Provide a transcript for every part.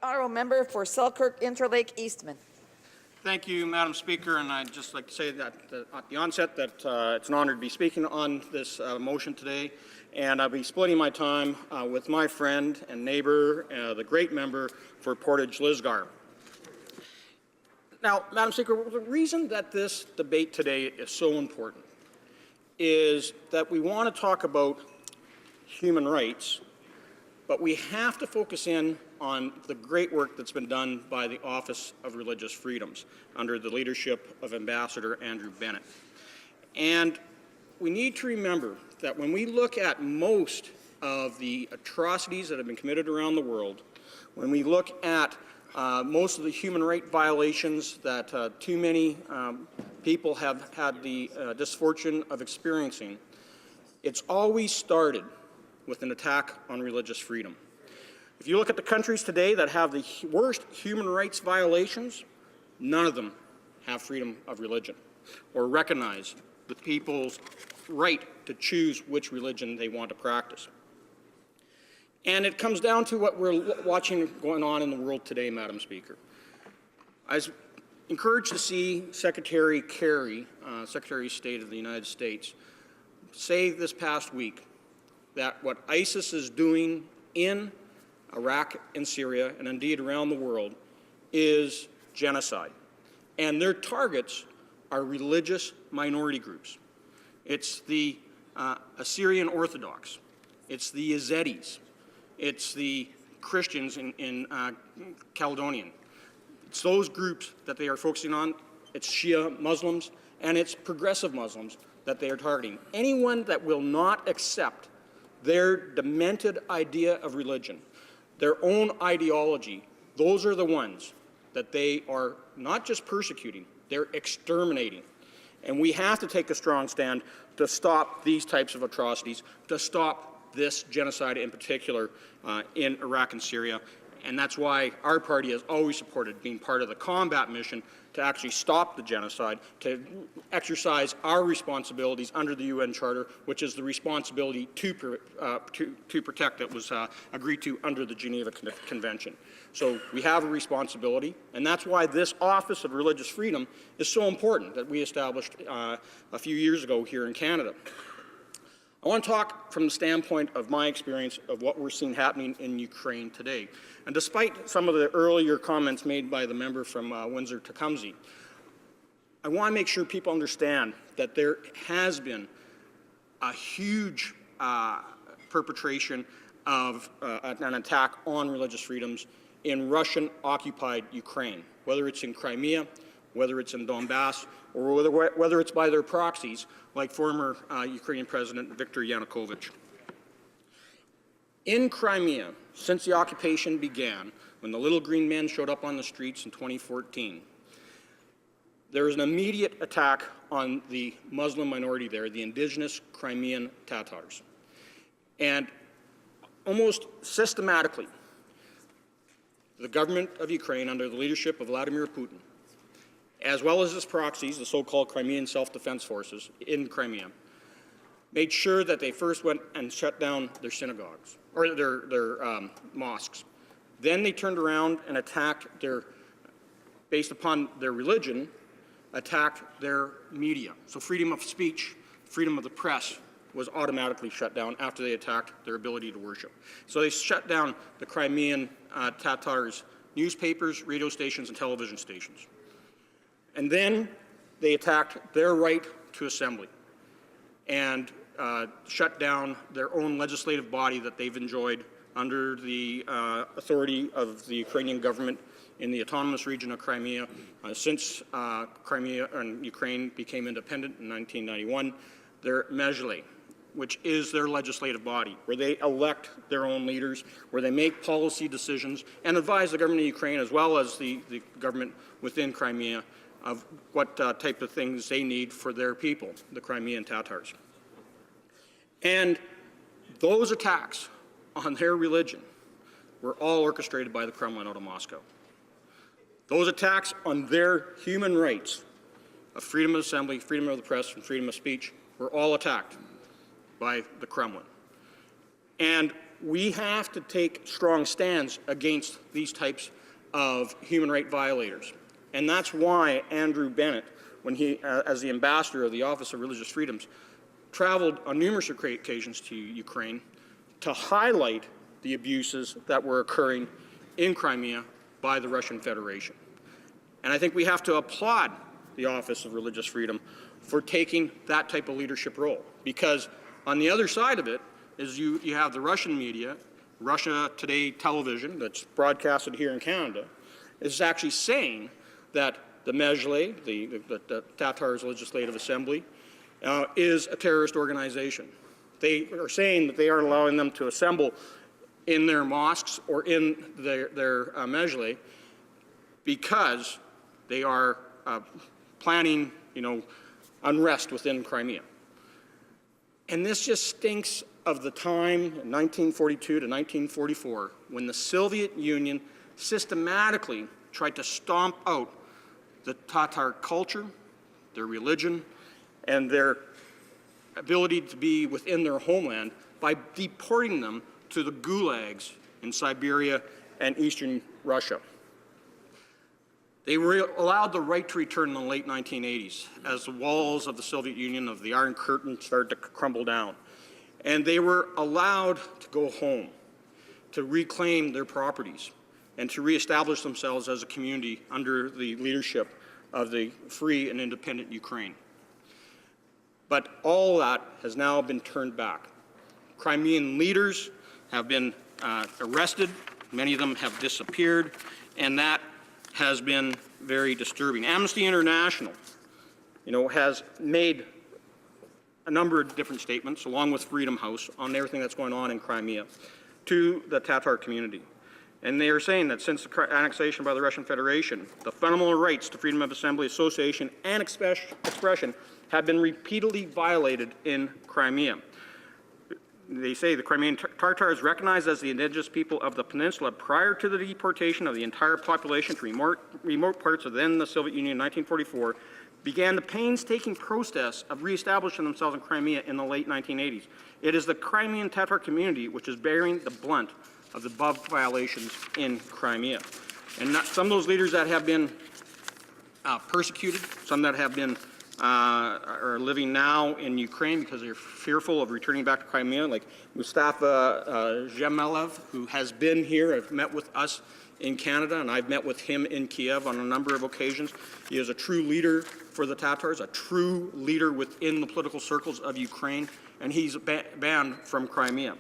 Honourable Member for Selkirk Interlake Eastman. Thank you, Madam Speaker, and I'd just like to say that at the onset that it's an honour to be speaking on this motion today, and I'll be splitting my time with my friend and neighbour, the great member for Portage Lisgar. Now, Madam Speaker, the reason that this debate today is so important is that we want to talk about human rights, but we have to focus in on the great work that's been done by the Office of Religious Freedoms under the leadership of Ambassador Andrew Bennett. And we need to remember that when we look at most of the atrocities that have been committed around the world, when we look at most of the human rights violations that too many people have had the misfortune of experiencing, it's always started with an attack on religious freedom. If you look at the countries today that have the worst human rights violations, none of them have freedom of religion or recognize the people's right to choose which religion they want to practice. And it comes down to what we're watching going on in the world today, Madam Speaker. I was encouraged to see Secretary Kerry, Secretary of State of the United States, say this past week that what ISIS is doing in Iraq and Syria, and indeed around the world, is genocide. And their targets are religious minority groups. It's the Assyrian Orthodox. It's the Yazidis. It's the Christians in Caledonian. It's those groups that they are focusing on. It's Shia Muslims, and it's progressive Muslims that they are targeting. Anyone that will not accept their demented idea of religion, their own ideology, those are the ones that they are not just persecuting, they're exterminating. And we have to take a strong stand to stop these types of atrocities, to stop this genocide in particular in Iraq and Syria. And that's why our party has always supported being part of the combat mission to actually stop the genocide, to exercise our responsibilities under the UN Charter, which is the responsibility to protect that was agreed to under the Geneva Convention. So we have a responsibility, and that's why this Office of Religious Freedom is so important that we established a few years ago here in Canada. I want to talk from the standpoint of my experience of what we're seeing happening in Ukraine today. And despite some of the earlier comments made by the member from Windsor-Tecumseh, I want to make sure people understand that there has been a huge perpetration of an attack on religious freedoms in Russian-occupied Ukraine, whether it's in Crimea, whether it's in Donbass, or whether it's by their proxies, like former Ukrainian President Viktor Yanukovych. In Crimea, since the occupation began, when the little green men showed up on the streets in 2014, there was an immediate attack on the Muslim minority there, the indigenous Crimean Tatars. And almost systematically, the government of Ukraine, under the leadership of Vladimir Putin, as well as its proxies, the so-called Crimean Self-Defense Forces in Crimea, made sure that they first went and shut down their synagogues, or their mosques. Then they turned around and attacked based upon their religion, attacked their media. So freedom of speech, freedom of the press was automatically shut down after they attacked their ability to worship. So they shut down the Crimean Tatars' newspapers, radio stations, and television stations. And then they attacked their right to assembly and shut down their own legislative body that they've enjoyed under the authority of the Ukrainian government in the autonomous region of Crimea since Crimea and Ukraine became independent in 1991, their Mezhele, which is their legislative body, where they elect their own leaders, where they make policy decisions and advise the government of Ukraine as well as the government within Crimea of what type of things they need for their people, the Crimean Tatars. And those attacks on their religion were all orchestrated by the Kremlin out of Moscow. Those attacks on their human rights of freedom of assembly, freedom of the press, and freedom of speech were all attacked by the Kremlin. And we have to take strong stands against these types of human rights violators. And that's why Andrew Bennett, when he, as the ambassador of the Office of Religious Freedoms, traveled on numerous occasions to Ukraine to highlight the abuses that were occurring in Crimea by the Russian Federation. And I think we have to applaud the Office of Religious Freedom for taking that type of leadership role. Because on the other side of it is you have the Russian media, Russia Today television that's broadcasted here in Canada, is actually saying that the Mezhele, the Tatars Legislative Assembly, is a terrorist organization. They are saying that they aren't allowing them to assemble in their mosques or in their Mezhele because they are planning, unrest within Crimea. And this just stinks of the time in 1942 to 1944 when the Soviet Union systematically tried to stomp out the Tatar culture, their religion, and their ability to be within their homeland by deporting them to the gulags in Siberia and eastern Russia. They were allowed the right to return in the late 1980s as the walls of the Soviet Union, of the Iron Curtain, started to crumble down. And they were allowed to go home, to reclaim their properties, and to reestablish themselves as a community under the leadership of the free and independent Ukraine. But all that has now been turned back. Crimean leaders have been arrested, many of them have disappeared, and that has been very disturbing. Amnesty International, has made a number of different statements, along with Freedom House, on everything that's going on in Crimea to the Tatar community. And they are saying that since the annexation by the Russian Federation, the fundamental rights to freedom of assembly, association, and expression have been repeatedly violated in Crimea. They say the Crimean Tatars, recognized as the indigenous people of the peninsula prior to the deportation of the entire population to remote parts of then the Soviet Union in 1944, began the painstaking process of reestablishing themselves in Crimea in the late 1980s. It is the Crimean Tatar community which is bearing the blunt of the above violations in Crimea. And some of those leaders that have been persecuted, some that have been are living now in Ukraine because they're fearful of returning back to Crimea, like Mustafa Zhemelev, who has been here, have met with us in Canada, and I've met with him in Kiev on a number of occasions. He is a true leader for the Tatars, a true leader within the political circles of Ukraine, and he's banned from Crimea.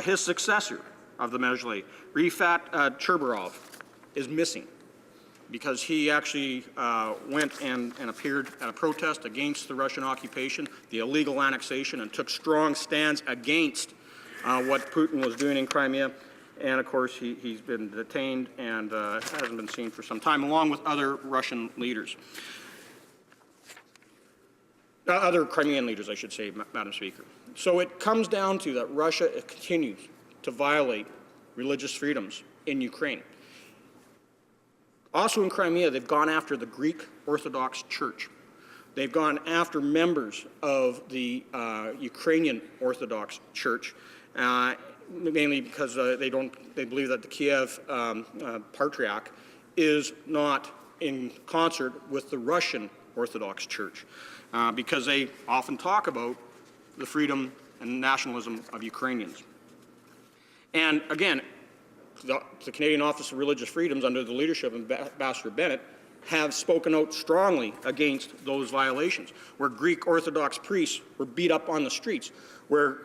His successor of the Mezhele, Rifat Cherbarov, is missing, because he actually went and appeared at a protest against the Russian occupation, the illegal annexation, and took strong stands against what Putin was doing in Crimea. And of course, he's been detained and hasn't been seen for some time, along with other Russian leaders. Other Crimean leaders, I should say, Madam Speaker. So it comes down to that Russia continues to violate religious freedoms in Ukraine. Also in Crimea, they've gone after the Greek Orthodox Church. They've gone after members of the Ukrainian Orthodox Church, mainly because they believe that the Kiev Patriarch is not in concert with the Russian Orthodox Church, because they often talk about the freedom and nationalism of Ukrainians. And again, the Canadian Office of Religious Freedoms, under the leadership of Ambassador Bennett, have spoken out strongly against those violations, where Greek Orthodox priests were beat up on the streets, where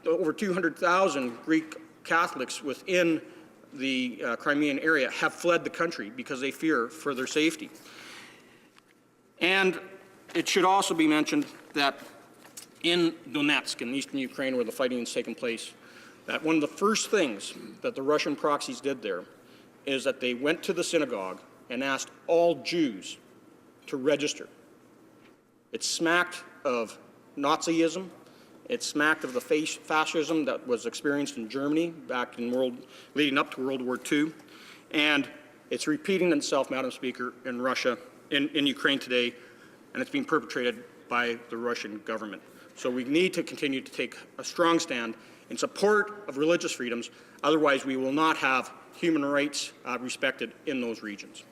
over 200,000 Greek Catholics within the Crimean area have fled the country because they fear for their safety. And it should also be mentioned that in Donetsk, in eastern Ukraine, where the fighting is taking place, that one of the first things that the Russian proxies did there is that they went to the synagogue and asked all Jews to register. It smacked of Nazism. It smacked of the fascism that was experienced in Germany back in leading up to World War II. And it's repeating itself, Madam Speaker, in Russia, in Ukraine today, and it's being perpetrated by the Russian government. So we need to continue to take a strong stand in support of religious freedoms. Otherwise, we will not have human rights respected in those regions.